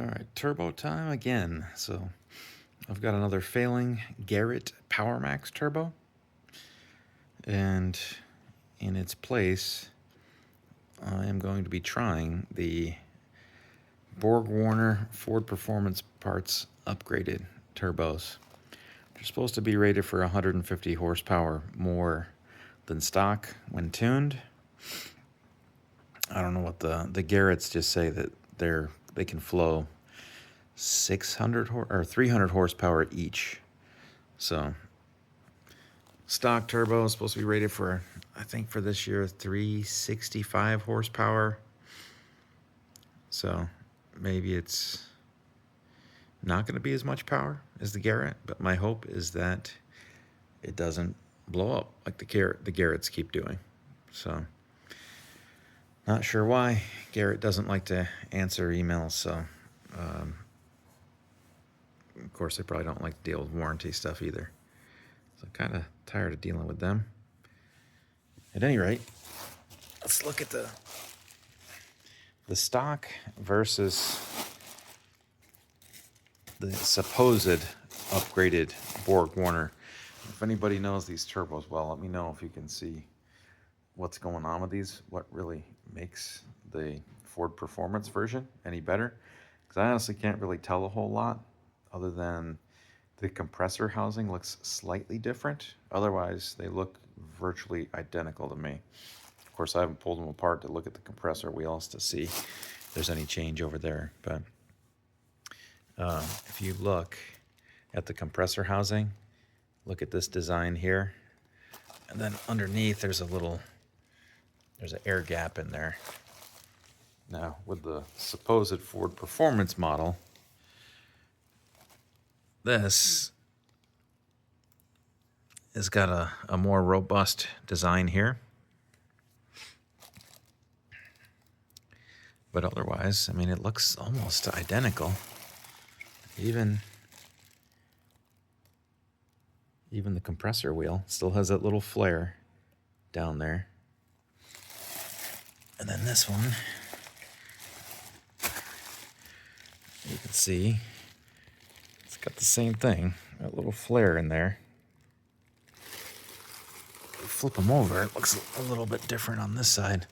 All right, turbo time again. So I've got another failing Garrett PowerMax turbo, and in its place, I am going to be trying the BorgWarner Ford Performance Parts upgraded turbos. They're supposed to be rated for 150 horsepower more than stock when tuned. I don't know what the Garretts just say that they can flow 600 or 300 horsepower each. So stock turbo is supposed to be rated for, I think for this year, 365 horsepower. So maybe it's not going to be as much power as the Garrett, but my hope is that it doesn't blow up like the Garretts keep doing. So not sure why Garrett doesn't like to answer emails. So of course they probably don't like to deal with warranty stuff either. So I'm kind of tired of dealing with them. At any rate, let's look at the stock versus the supposed upgraded BorgWarner. If anybody knows these turbos well, let me know if you can see what's going on with these, what really makes the Ford Performance version any better. Because I honestly can't really tell a whole lot other than the compressor housing looks slightly different. Otherwise, they look virtually identical to me. Of course, I haven't pulled them apart to look at the compressor wheels to see if there's any change over there. But if you look at the compressor housing, look at this design here. And then underneath, there's an air gap in there. Now, with the supposed Ford Performance model, this has got a more robust design here. But otherwise, I mean, it looks almost identical. Even the compressor wheel still has that little flare down there. And then this one, you can see it's got the same thing, that little flare in there. Flip them over, it looks a little bit different on this side.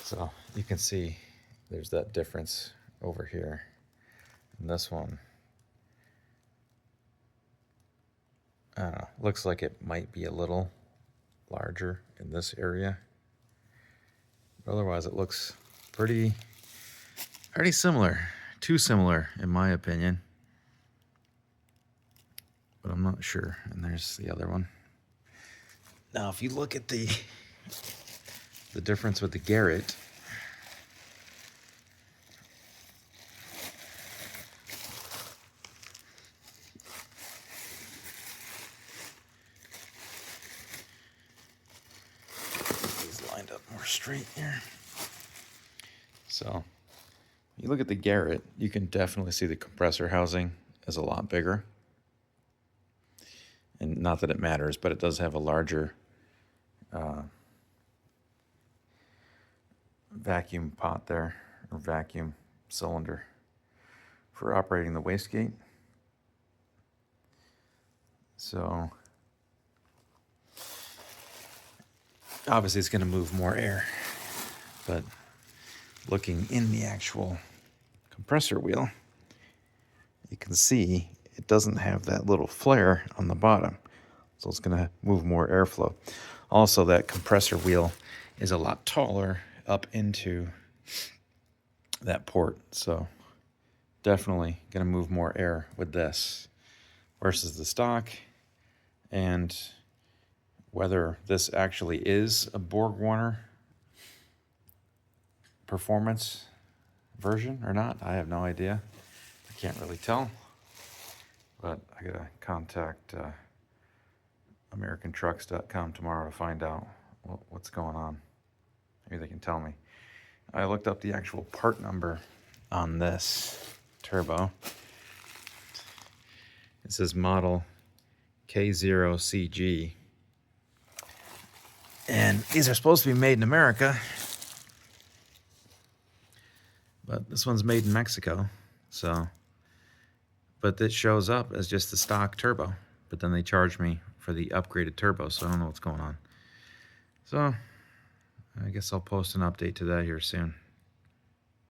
So you can see there's that difference over here. And this one, I don't know, looks like it might be a little larger in this area. But otherwise, it looks pretty similar. Too similar, in my opinion. But I'm not sure. And there's the other one. Now, if you look at the difference with the Garrett, these lined up more straight here. So, you look at the Garrett, you can definitely see the compressor housing is a lot bigger. And not that it matters, but it does have a larger vacuum pot there, or vacuum cylinder for operating the wastegate. So obviously it's going to move more air, but looking in the actual compressor wheel, you can see it doesn't have that little flare on the bottom, so it's going to move more airflow. Also, that compressor wheel is a lot taller up into that port, so definitely going to move more air with this versus the stock. And whether this actually is a BorgWarner Performance version or not, I have no idea. I can't really tell. But I gotta contact AmericanTrucks.com tomorrow to find out what's going on. Maybe they can tell me. I looked up the actual part number on this turbo. It says model K0CG. And these are supposed to be made in America, but this one's made in Mexico. So, but this shows up as just the stock turbo, but then they charge me for the upgraded turbo, so I don't know what's going on. So I guess I'll post an update to that here soon.